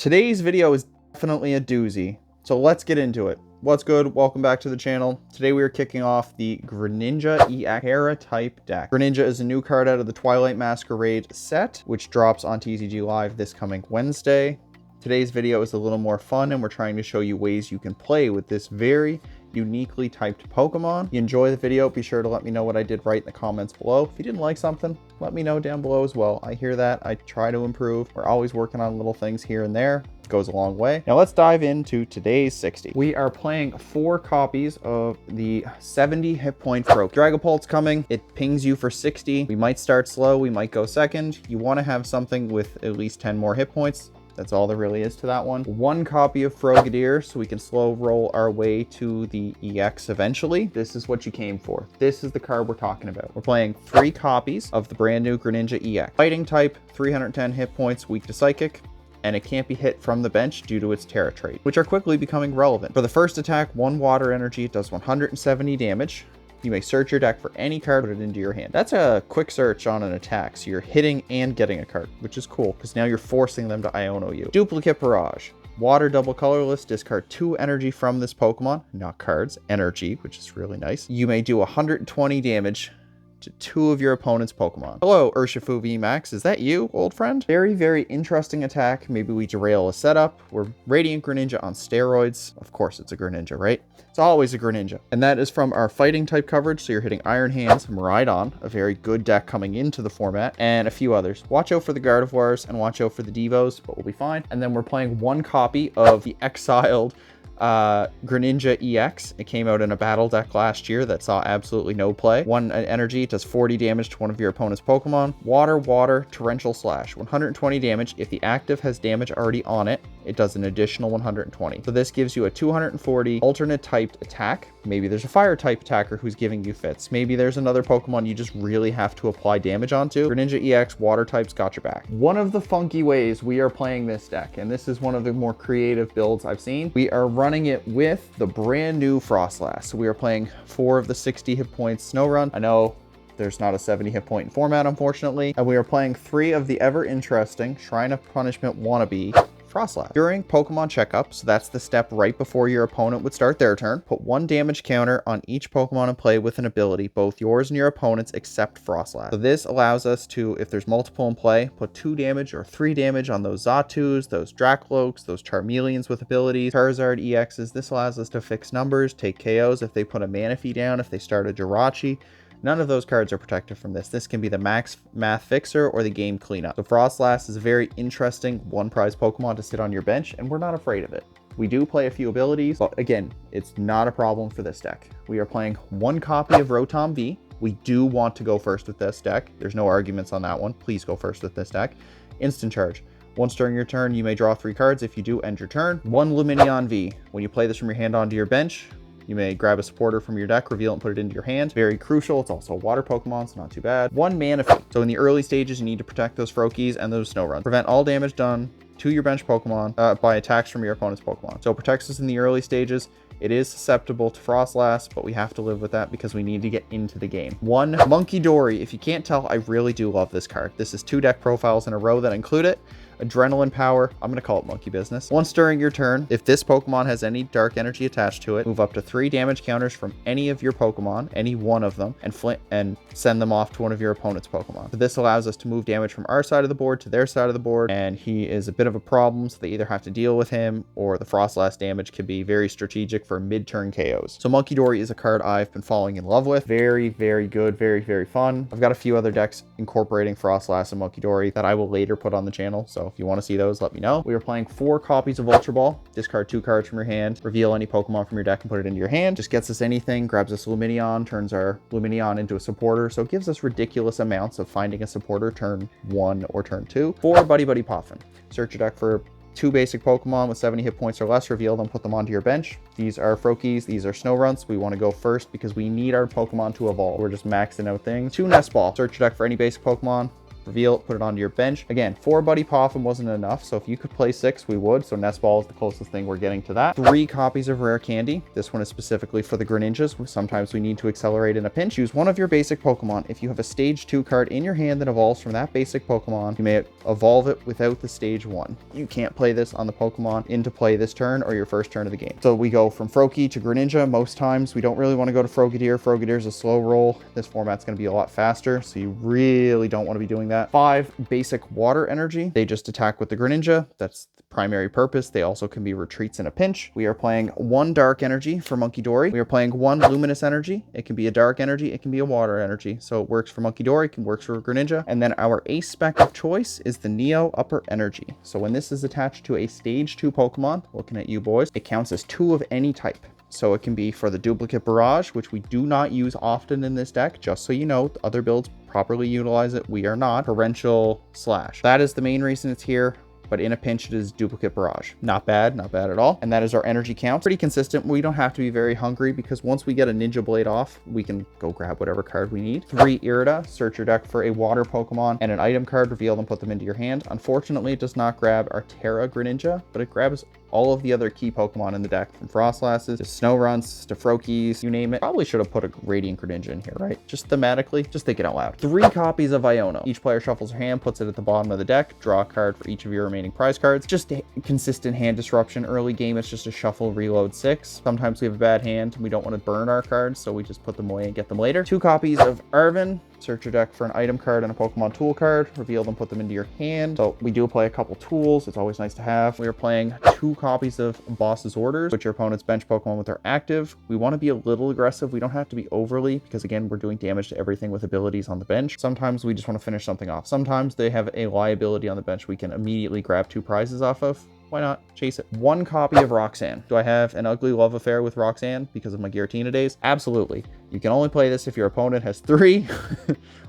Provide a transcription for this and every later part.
Today's video is definitely a doozy, so let's get into it. What's good? Welcome back to the channel. Today we are kicking off the Greninja EX type deck. Greninja is a new card out of the Twilight Masquerade set, which drops on TCG Live this coming Wednesday. Today's video is a little more fun, and we're trying to show you ways you can play with this very uniquely typed Pokemon. If you enjoy the video, be sure to let me know what I did right in the comments below. If you didn't like something, let me know down below as well. I hear that. I try to improve. We're always working on little things here and there. It goes a long way. Now let's dive into today's 60. We are playing 4 copies of the 70 hit point Froslass. Dragapult's coming. It pings you for 60. We might start slow. We might go second. You want to have something with at least 10 more hit points. That's all there really is to that one. 1 copy of Frogadier, so we can slow roll our way to the EX eventually. This is what you came for. This is the card we're talking about. We're playing 3 copies of the brand new Greninja EX. Fighting type, 310 hit points, weak to Psychic, and it can't be hit from the bench due to its Terra trait, which are quickly becoming relevant. For the first attack, 1 water energy, it does 170 damage. You may search your deck for any card, put it into your hand. That's a quick search on an attack, so you're hitting and getting a card, which is cool, because now you're forcing them to Iono you. Duplicate Barrage. Water double colorless, discard 2 energy from this Pokemon, not cards, energy, which is really nice. You may do 120 damage to 2 of your opponent's Pokemon. Hello, Urshifu VMAX, is that you, old friend? Very, very interesting attack. Maybe we derail a setup. We're Radiant Greninja on steroids. Of course it's a Greninja, right? It's always a Greninja. And that is from our fighting type coverage, so you're hitting Iron Hands, Miraidon, a very good deck coming into the format, and a few others. Watch out for the Gardevoirs and watch out for the Devos, but we'll be fine. And then we're playing 1 copy of the exiled Greninja EX. It came out in a battle deck last year that saw absolutely no play. 1 energy does 40 damage to one of your opponent's Pokemon. Water, Torrential Slash, 120 damage. If the active has damage already on it, it does an additional 120. So this gives you a 240 alternate typed attack. Maybe there's a fire type attacker who's giving you fits. Maybe there's another Pokemon you just really have to apply damage onto. Greninja EX water types got your back. One of the funky ways we are playing this deck, and this is one of the more creative builds I've seen, we are running it with the brand new Frostlass. So we are playing 4 of the 60 hit points Snow Run. I know there's not a 70 hit point format, unfortunately. And we are playing 3 of the ever interesting Shrine of Punishment wannabe Frostlass. During Pokemon checkup, so that's the step right before your opponent would start their turn, put 1 damage counter on each Pokemon in play with an ability, both yours and your opponent's, except Frostlass. So this allows us to, if there's multiple in play, put 2 damage or 3 damage on those Zatus, those Dracloaks, those Charmeleons with abilities, Charizard EXs. This allows us to fix numbers, take KOs if they put a Manaphy down, if they start a Jirachi. None of those cards are protected from this. This can be the max math fixer or the game cleanup. So Frostlass is a very interesting 1 prize Pokemon to sit on your bench, and we're not afraid of it. We do play a few abilities, but again, it's not a problem for this deck. We are playing 1 copy of Rotom V. We do want to go first with this deck. There's no arguments on that one. Please go first with this deck. Instant Charge. Once during your turn, you may draw 3 cards. If you do, end your turn. 1 Lumineon V. When you play this from your hand onto your bench, you may grab a supporter from your deck, reveal it, and put it into your hand. Very crucial. It's also a water Pokemon, so not too bad. 1 Manaphy. So in the early stages, you need to protect those Froakies and those Snow Runs. Prevent all damage done to your bench Pokemon by attacks from your opponent's Pokemon. So it protects us in the early stages. It is susceptible to Frostlass, but we have to live with that because we need to get into the game. 1 Monkey Dory. If you can't tell, I really do love this card. This is 2 deck profiles in a row that include it. Adrenaline Power, I'm going to call it monkey business. Once during your turn, if this Pokemon has any dark energy attached to it, move up to 3 damage counters from any of your Pokemon, any one of them, and send them off to one of your opponent's Pokemon. So this allows us to move damage from our side of the board to their side of the board, and he is a bit of a problem, so they either have to deal with him, or the Frostlass damage can be very strategic for mid-turn KOs. So Monkey Dory is a card I've been falling in love with. Very, very good, very, very fun. I've got a few other decks incorporating Frostlass and Monkey Dory that I will later put on the channel, so if you want to see those, let me know. We are playing 4 copies of Ultra Ball. Discard 2 cards from your hand, reveal any Pokemon from your deck and put it into your hand. Just gets us anything, grabs us Lumineon, turns our Lumineon into a supporter, so it gives us ridiculous amounts of finding a supporter turn 1 or turn 2. 4 Buddy Buddy Poffin. Search your deck for 2 basic Pokemon with 70 hit points or less, reveal them, put them onto your bench. These are Froakies, these are Snow Runts. We want to go first because we need our Pokemon to evolve. We're just maxing out things. 2 Nest Ball. Search your deck for any basic Pokemon, reveal it, put it onto your bench. Again, 4 Buddy Poffin wasn't enough, so if you could play 6, we would. So Nest Ball is the closest thing we're getting to that. 3 copies of Rare Candy. This one is specifically for the Greninjas. Sometimes we need to accelerate in a pinch. Use one of your basic Pokemon. If you have a Stage 2 card in your hand that evolves from that basic Pokemon, you may evolve it without the Stage 1. You can't play this on the Pokemon into play this turn or your first turn of the game. So we go from Froakie to Greninja. Most times we don't really want to go to Frogadier. Frogadier's a slow roll. This format's going to be a lot faster, so you really don't want to be doing that. 5 basic Water Energy. They just attack with the Greninja. That's the primary purpose. They also can be retreats in a pinch. We are playing 1 Dark Energy for Monkey Dory. We are playing 1 Luminous Energy. It can be a Dark Energy. It can be a Water Energy. So it works for Monkey Dory. It can work for Greninja. And then our Ace Spec of choice is the Neo Upper Energy. So when this is attached to a Stage 2 Pokemon, looking at you boys, it counts as 2 of any type. So it can be for the Duplicate Barrage, which we do not use often in this deck, just so you know. Other builds properly utilize it. We are not. Torrential Slash. That is the main reason it's here. But in a pinch, it is Duplicate Barrage. Not bad at all. And that is our energy count. Pretty consistent. We don't have to be very hungry because once we get a Ninja Blade off, we can go grab whatever card we need. 3 Irida. Search your deck for a water Pokemon and an item card. Reveal them, put them into your hand. Unfortunately, it does not grab our Terra Greninja, but it grabs all of the other key Pokemon in the deck, from Frostlasses to Snowrunts to Froakies, you name it. Probably should have put a Radiant Greninja in here, right? Just thematically, just think it out loud. 3 copies of Iono. Each player shuffles their hand, puts it at the bottom of the deck, draw a card for each of your remaining prize cards. Just a consistent hand disruption. Early game, it's just a shuffle, reload 6. Sometimes we have a bad hand and we don't want to burn our cards, so we just put them away and get them later. 2 copies of Arven. Search your deck for an item card and a Pokemon tool card. Reveal them, put them into your hand. So we do play a couple tools. It's always nice to have. We are playing 2 copies of Boss's Orders, which your opponent's bench Pokemon with are active. We want to be a little aggressive. We don't have to be overly, because again, we're doing damage to everything with abilities on the bench. Sometimes we just want to finish something off. Sometimes they have a liability on the bench we can immediately grab 2 prizes off of. Why not? Chase it. 1 copy of Roxanne. Do I have an ugly love affair with Roxanne because of my Giratina days? Absolutely. You can only play this if your opponent has 3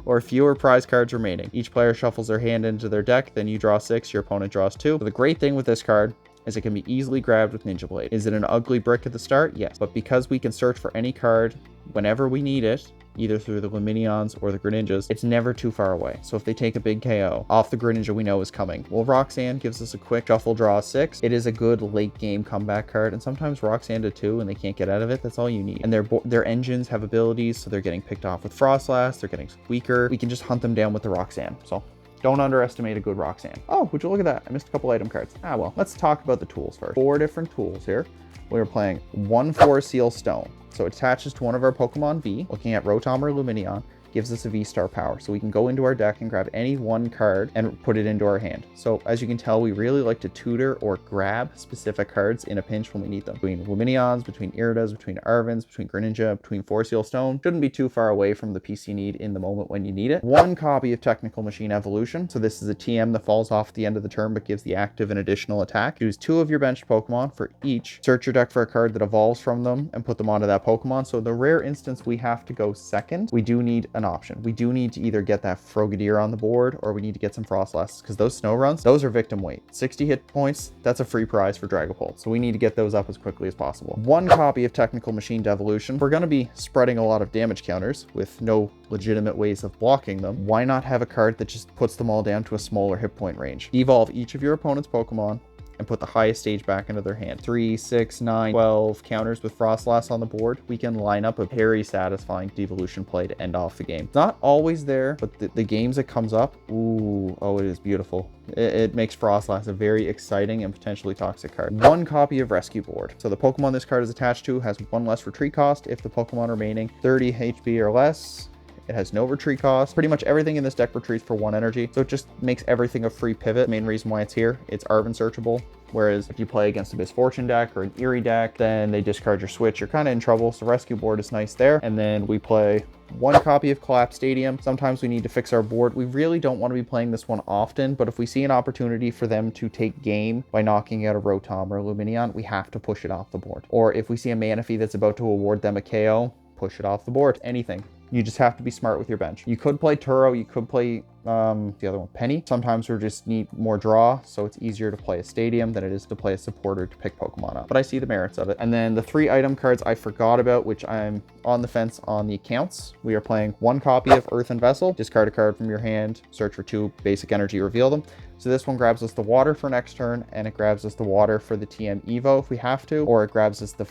or fewer prize cards remaining. Each player shuffles their hand into their deck, then you draw 6, your opponent draws 2. So the great thing with this card is it can be easily grabbed with Ninja Blade. Is it an ugly brick at the start? Yes. But because we can search for any card whenever we need it, either through the Luminions or the Greninjas, it's never too far away. So if they take a big KO off the Greninja we know is coming. Well, Roxanne gives us a quick shuffle, draw 6. It is a good late game comeback card, and sometimes Roxanne to 2 and they can't get out of it. That's all you need. And their engines have abilities, so they're getting picked off with Frostlass, they're getting weaker. We can just hunt them down with the Roxanne. So don't underestimate a good Roxanne. Oh, would you look at that? I missed a couple item cards. Ah, well, let's talk about the tools first. 4 different tools here. We're playing 1 Forest Seal Stone. So it attaches to one of our Pokemon V. Looking at Rotom or Luminion, gives us a V-Star power. So we can go into our deck and grab any 1 card and put it into our hand. So as you can tell, we really like to tutor or grab specific cards in a pinch when we need them. Between Luminions, between Iridas, between Arvens, between Greninja, between Forest Seal Stone. Shouldn't be too far away from the piece you need in the moment when you need it. 1 copy of Technical Machine Evolution. So this is a TM that falls off at the end of the turn but gives the active an additional attack. Choose 2 of your benched Pokemon for each. Search your deck for a card that evolves from them and put them onto that Pokemon. So the rare instance we have to go second, we do need an option. We do need to either get that Frogadier on the board or we need to get some Frostlass, because those snow runs, those are victim weight. 60 hit points, that's a free prize for Dragapult. So we need to get those up as quickly as possible. 1 copy of Technical Machine Devolution. We're going to be spreading a lot of damage counters with no legitimate ways of blocking them. Why not have a card that just puts them all down to a smaller hit point range? Evolve each of your opponent's Pokemon and put the highest stage back into their hand. 3, 6, 9, 12 counters with Frostlass on the board. We can line up a very satisfying devolution play to end off the game. It's not always there, but the games it comes up, ooh, oh, it is beautiful. It makes Frostlass a very exciting and potentially toxic card. 1 copy of Rescue Board. So the Pokemon this card is attached to has 1 less retreat cost if the Pokemon remaining 30 HP or less. It has no retreat cost. Pretty much everything in this deck retreats for 1 energy. So it just makes everything a free pivot. Main reason why it's here, it's Arven searchable. Whereas if you play against a Misfortune deck or an Eerie deck, then they discard your switch. You're kind of in trouble. So Rescue Board is nice there. And then we play 1 copy of Collapse Stadium. Sometimes we need to fix our board. We really don't want to be playing this one often, but if we see an opportunity for them to take game by knocking out a Rotom or a Luminion, we have to push it off the board. Or if we see a Manaphy that's about to award them a KO, push it off the board. Anything. You just have to be smart with your bench. You could play Turo, you could play the other one, Penny. Sometimes we just need more draw, so it's easier to play a stadium than it is to play a supporter to pick Pokemon up. But I see the merits of it. And then the 3 item cards I forgot about, which I'm on the fence on the accounts. We are playing 1 copy of Earthen Vessel. Discard a card from your hand, search for 2 basic energy, reveal them. So this one grabs us the water for next turn, and it grabs us the water for the TM Evo if we have to, or it grabs us the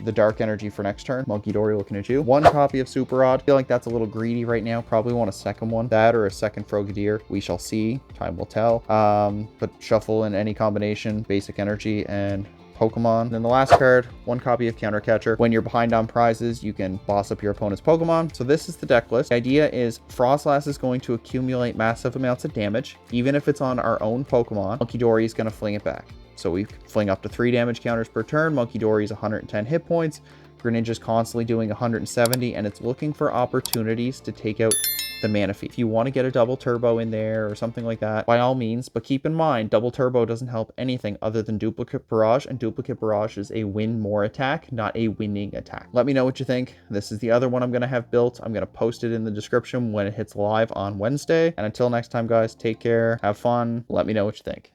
the dark energy for next turn. Monkey Dory looking at you. 1 copy of Super Rod. I feel like that's a little greedy right now. Probably want a second one. That or a second Frogadier. We shall see. Time will tell. But shuffle in any combination, basic energy, and Pokemon. Then the last card, 1 copy of Counter Catcher. When you're behind on prizes, you can boss up your opponent's Pokemon. So this is the deck list. The idea is Frostlass is going to accumulate massive amounts of damage, even if it's on our own Pokemon. Monkey Dory is going to fling it back. So we fling up to 3 damage counters per turn. Monkey Dory is 110 hit points. Greninja is constantly doing 170, and it's looking for opportunities to take out the Manaphy. If you want to get a double turbo in there or something like that, by all means, but keep in mind, double turbo doesn't help anything other than duplicate barrage, and duplicate barrage is a win more attack, not a winning attack. Let me know what you think. This is the other one I'm going to have built. I'm going to post it in the description when it hits live on Wednesday. And until next time, guys, take care, have fun. Let me know what you think.